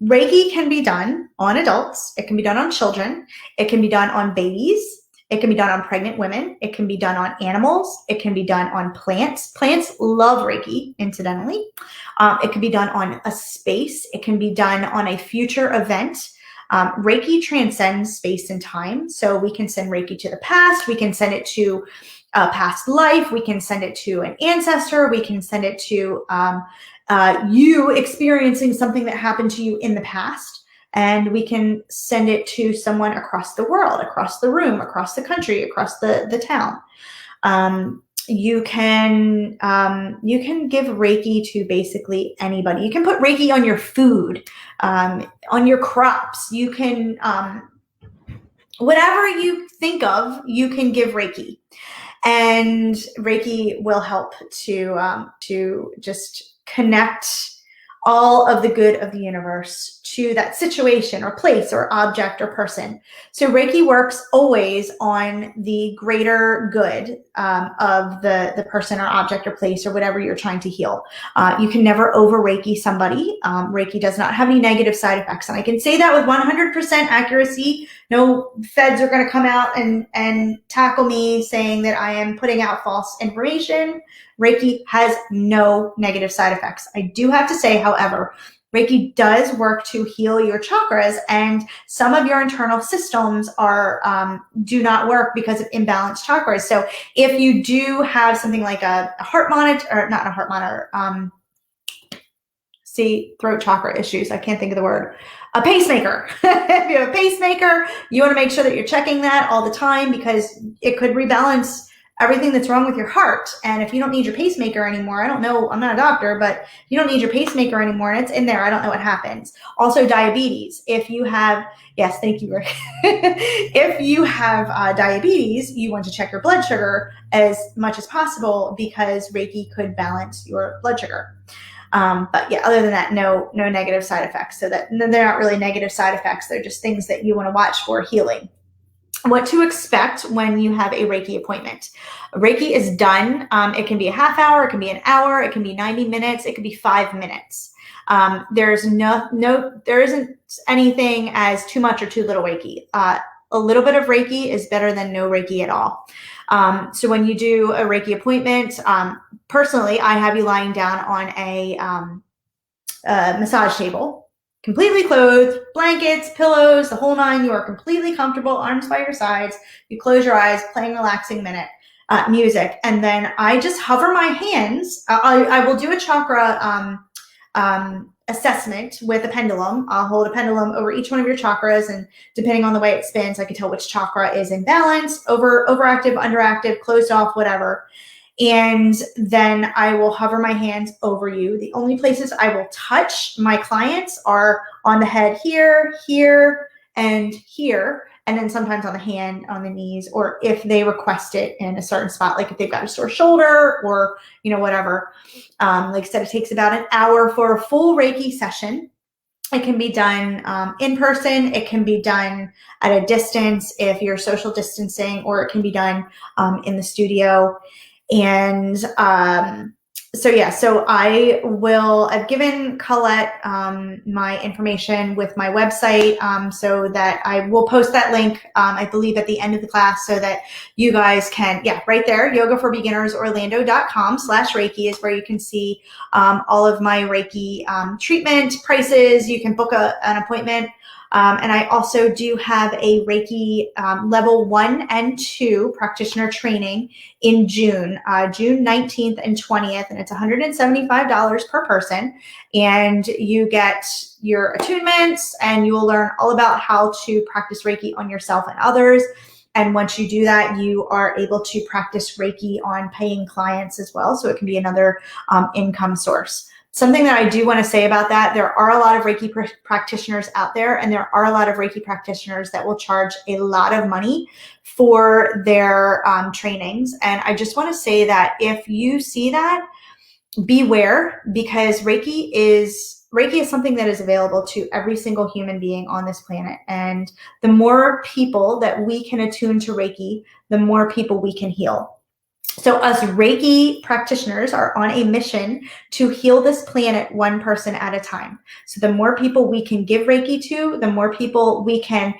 Reiki can be done on adults. It can be done on children. It can be done on babies. It can be done on pregnant women. It can be done on animals. It can be done on plants. Plants love Reiki, incidentally. It can be done on a space. It can be done on a future event. Reiki transcends space and time. So we can send Reiki to the past. We can send it to a past life. We can send it to an ancestor. We can send it to you experiencing something that happened to you in the past. And we can send it to someone across the world, across the room, across the country, across the town. You can give Reiki to basically anybody. You can put Reiki on your food, on your crops. You can, whatever you think of, you can give Reiki. And Reiki will help to just connect all of the good of the universe to that situation or place or object or person. So Reiki works always on the greater good of the person or object or place or whatever you're trying to heal. You can never over Reiki somebody. Reiki does not have any negative side effects. And I can say that with 100% accuracy. No feds are going to come out and tackle me saying that I am putting out false information. Reiki has no negative side effects. I do have to say, however, Reiki does work to heal your chakras, and some of your internal systems do not work because of imbalanced chakras. So if you do have something like a heart monitor, or not a heart monitor, throat chakra issues, I can't think of the word, a pacemaker. If you have a pacemaker, you want to make sure that you're checking that all the time, because it could rebalance everything that's wrong with your heart. And if you don't need your pacemaker anymore, I don't know, I'm not a doctor, but if you don't need your pacemaker anymore and it's in there, I don't know what happens. Also diabetes. If you have, yes, thank you, Rick. If you have diabetes, you want to check your blood sugar as much as possible, because Reiki could balance your blood sugar. But yeah, other than that, no negative side effects. So that they're not really negative side effects. They're just things that you want to watch for healing. What to expect when you have a Reiki appointment. Reiki is done. It can be a half hour, it can be an hour, it can be 90 minutes, it can be 5 minutes. There isn't anything as too much or too little Reiki. A little bit of Reiki is better than no Reiki at all. So when you do a Reiki appointment, personally, I have you lying down on a massage table. completely clothed, blankets, pillows, the whole nine. You are completely comfortable, arms by your sides. You close your eyes, playing relaxing music. And then I just hover my hands. I will do a chakra assessment with a pendulum. I'll hold a pendulum over each one of your chakras, and depending on the way it spins, I can tell which chakra is in balance, overactive, underactive, closed off, whatever. And then I will hover my hands over you. The only places I will touch my clients are on the head here, here, and here. And then sometimes on the hand, on the knees, or if they request it in a certain spot, like if they've got a sore shoulder or, whatever. Like I said, it takes about an hour for a full Reiki session. It can be done in person. It can be done at a distance if you're social distancing, or it can be done in the studio. And so I've given Colette my information with my website, so that I will post that link, I believe at the end of the class, so that you guys can, right there, yogaforbeginnersorlando.com/Reiki is where you can see all of my Reiki treatment prices. You can book an appointment. And I also do have a Reiki level 1 and 2 practitioner training in June 19th and 20th, and it's $175 per person. And you get your attunements, and you will learn all about how to practice Reiki on yourself and others. And once you do that, you are able to practice Reiki on paying clients as well. So it can be another income source. Something that I do want to say about that, there are a lot of Reiki practitioners out there, and there are a lot of Reiki practitioners that will charge a lot of money for their trainings. And I just want to say that if you see that, beware, because Reiki is something that is available to every single human being on this planet. And the more people that we can attune to Reiki, the more people we can heal. So us Reiki practitioners are on a mission to heal this planet one person at a time. So the more people we can give Reiki to, the more people we can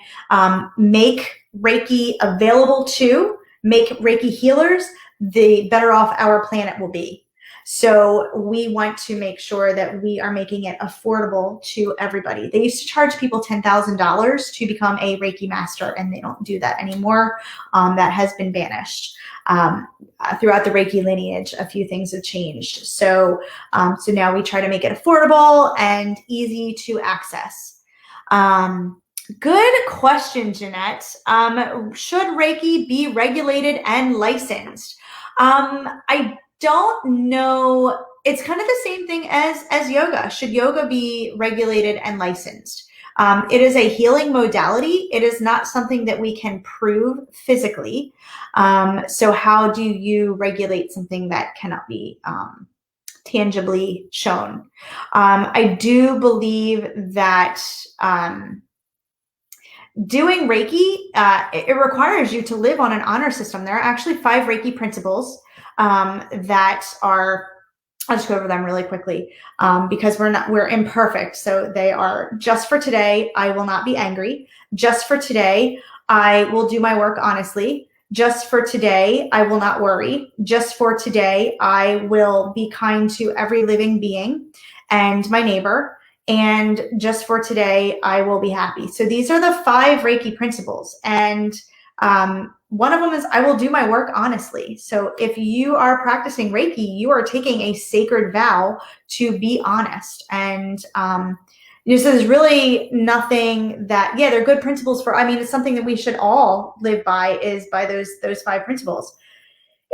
make Reiki available to, make Reiki healers, the better off our planet will be. So we want to make sure that we are making it affordable to everybody. They used to charge people $10,000 to become a Reiki Master, and they don't do that anymore. That has been banished. Throughout the Reiki lineage, a few things have changed. So now we try to make it affordable and easy to access. Good question, Jeanette. Should Reiki be regulated and licensed? I don't know. It's kind of the same thing as yoga. Should yoga be regulated and licensed? It is a healing modality. It is not something that we can prove physically. So how do you regulate something that cannot be tangibly shown? I do believe that doing Reiki, it requires you to live on an honor system. There are actually 5 Reiki principles that are, I'll just go over them really quickly because we're imperfect. So they are: just for today, I will not be angry. Just for today, I will do my work honestly. Just for today, I will not worry. Just for today, I will be kind to every living being and my neighbor. And just for today, I will be happy. So these are the 5 Reiki principles. And one of them is, I will do my work honestly. So if you are practicing Reiki, you are taking a sacred vow to be honest. And this is really nothing that, they're good principles it's something that we should all live by, is by those 5 principles.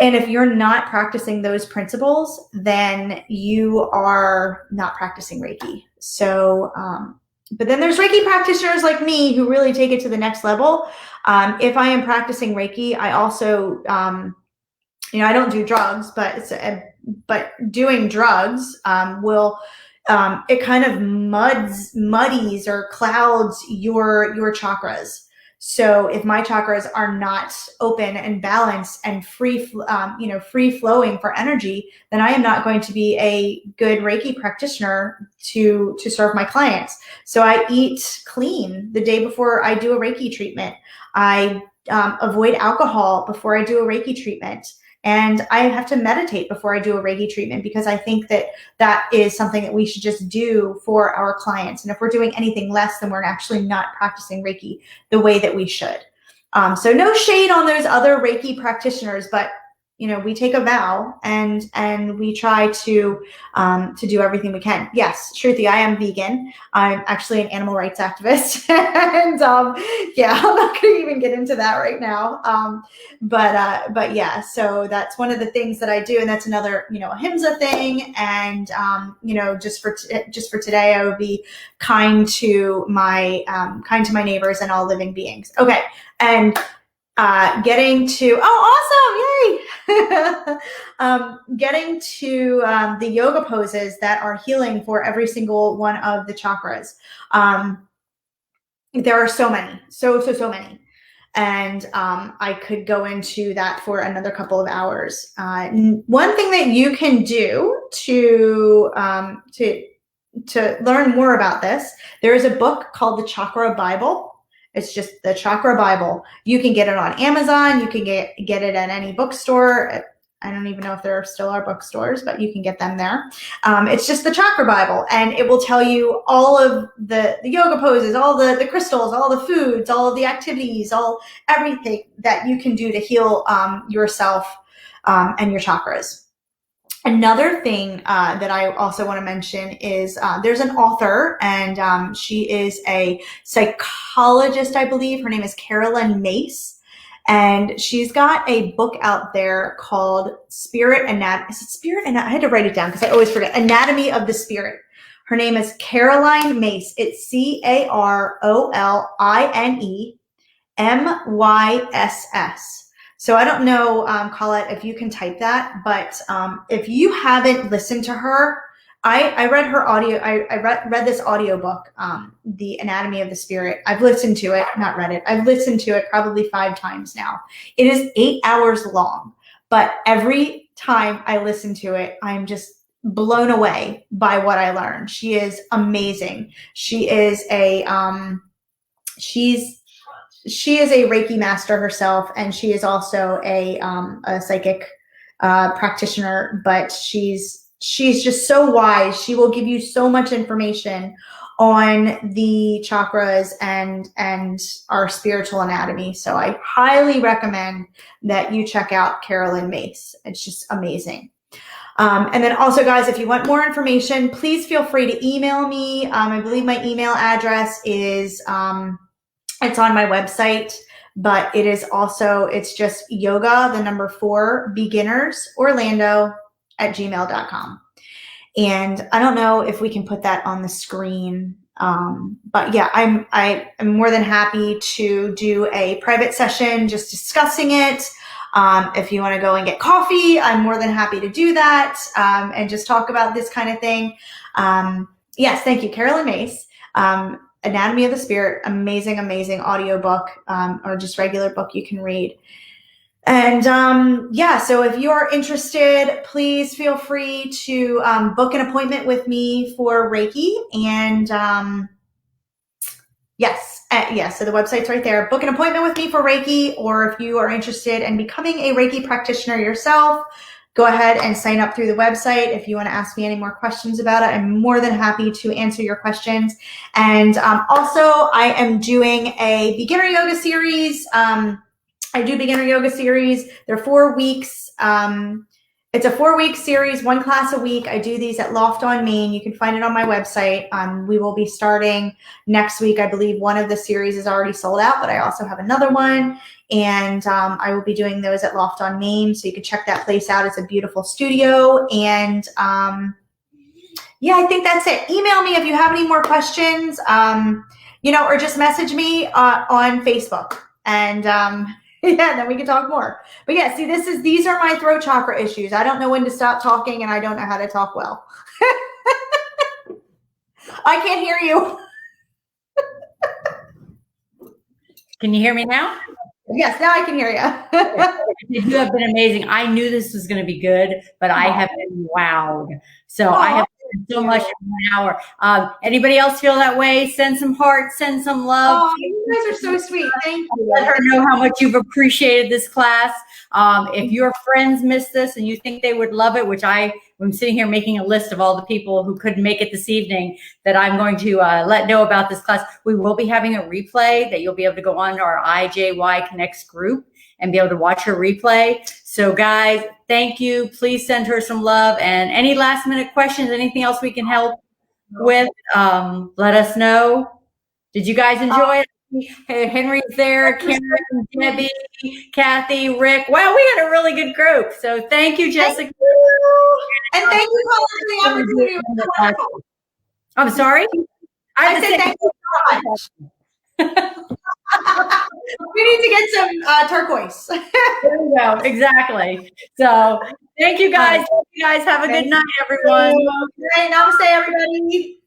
And if you're not practicing those principles, then you are not practicing Reiki. So, but then there's Reiki practitioners like me who really take it to the next level. If I am practicing Reiki, I also, I don't do drugs, but doing drugs will, it kind of muddies or clouds your chakras. So if my chakras are not open and balanced and free flowing for energy, then I am not going to be a good Reiki practitioner to serve my clients. So I eat clean the day before I do a Reiki treatment. I avoid alcohol before I do a Reiki treatment. And I have to meditate before I do a Reiki treatment, because I think that that is something that we should just do for our clients. And if we're doing anything less, then we're actually not practicing Reiki the way that we should. So no shade on those other Reiki practitioners, but we take a vow and we try to do everything we can. Yes, Shruti, I am vegan. I'm actually an animal rights activist. And yeah, I'm not going to even get into that right now. But yeah, so that's one of the things that I do. And that's another, ahimsa thing. And, just for today, I would be kind to my neighbors and all living beings. Okay. And getting to, oh, awesome, yay! Getting to the yoga poses that are healing for every single one of the chakras. There are so many, so many. And I could go into that for another couple of hours. One thing that you can do to learn more about this, there is a book called the Chakra Bible. It's just the Chakra Bible. You can get it on Amazon. You can get it at any bookstore. I don't even know if there still are bookstores, but you can get them there. It's just the Chakra Bible, and it will tell you all of the yoga poses, all the crystals, all the foods, all of the activities, everything that you can do to heal yourself and your chakras. Another thing that I also want to mention is there's an author, and she is a psychologist, I believe. Her name is Carolyn Mace, and she's got a book out there called Spirit Anatomy. Is it Spirit Anatomy? I had to write it down because I always forget. Anatomy of the Spirit. Her name is Caroline Mace. It's CarolineMyss. So I don't know, Colette, if you can type that, but if you haven't listened to her, I read her audio. I read this audiobook, The Anatomy of the Spirit. I've listened to it, not read it. I've listened to it probably 5 times now. It is 8 hours long, but every time I listen to it, I'm just blown away by what I learned. She is amazing. She is a she is a Reiki Master herself, and she is also a psychic practitioner, but she's just so wise. She will give you so much information on the chakras and our spiritual anatomy. So I highly recommend that you check out Carolyn Mace. It's just amazing. And then also, guys, if you want more information, please feel free to email me. I believe my email address is it's on my website, but it is also, it's just yoga, 4 beginners, Orlando@gmail.com. And I don't know if we can put that on the screen. But yeah, I'm more than happy to do a private session just discussing it. If you want to go and get coffee, I'm more than happy to do that, and just talk about this kind of thing. Yes, thank you, Carolyn Mace. Anatomy of the Spirit, amazing audiobook, or just regular book you can read. And yeah, so if you are interested, please feel free to book an appointment with me for Reiki. And yes, so the website's right there. Book an appointment with me for Reiki, or if you are interested in becoming a Reiki practitioner yourself, go ahead and sign up through the website. If you want to ask me any more questions about it, I'm more than happy to answer your questions. And also, I am doing a beginner yoga series. I do beginner yoga series. They're 4 weeks. It's a 4-week series, 1 class a week. I do these at Loft on Main. You can find it on my website. We will be starting next week. I believe one of the series is already sold out, but I also have another one. And I will be doing those at Loft on Main. So you can check that place out. It's a beautiful studio. And yeah, I think that's it. Email me if you have any more questions, or just message me on Facebook. And yeah, then we can talk more. But yeah, see, these are my throat chakra issues. I don't know when to stop talking, and I don't know how to talk well. I can't hear you. Can you hear me now? Yes, now I can hear you. You have been amazing. I knew this was going to be good, but I have been wowed. So I have so much in 1 hour. Anybody else feel that way? Send some hearts, send some love. Oh, you guys are so sweet. Thank you. Let her know how much you've appreciated this class. If your friends missed this and you think they would love it, which I'm sitting here making a list of all the people who couldn't make it this evening that I'm going to let know about this class. We will be having a replay that you'll be able to go on to our IJY Connects group and be able to watch her replay. So guys, thank you. Please send her some love. And any last minute questions, anything else we can help with, let us know. Did you guys enjoy it? Hey, Henry's there, Karen, Debbie, Kathy, Rick. Wow, we had a really good group. So thank you, Jessica. Thank you. And thank you, Colin, for the opportunity. It was wonderful. I'm sorry? I said thank you so much. We need to get some turquoise. There we go. Exactly. So thank you guys. Thank you guys. Have a good night, everyone. Good night. Namaste, everybody.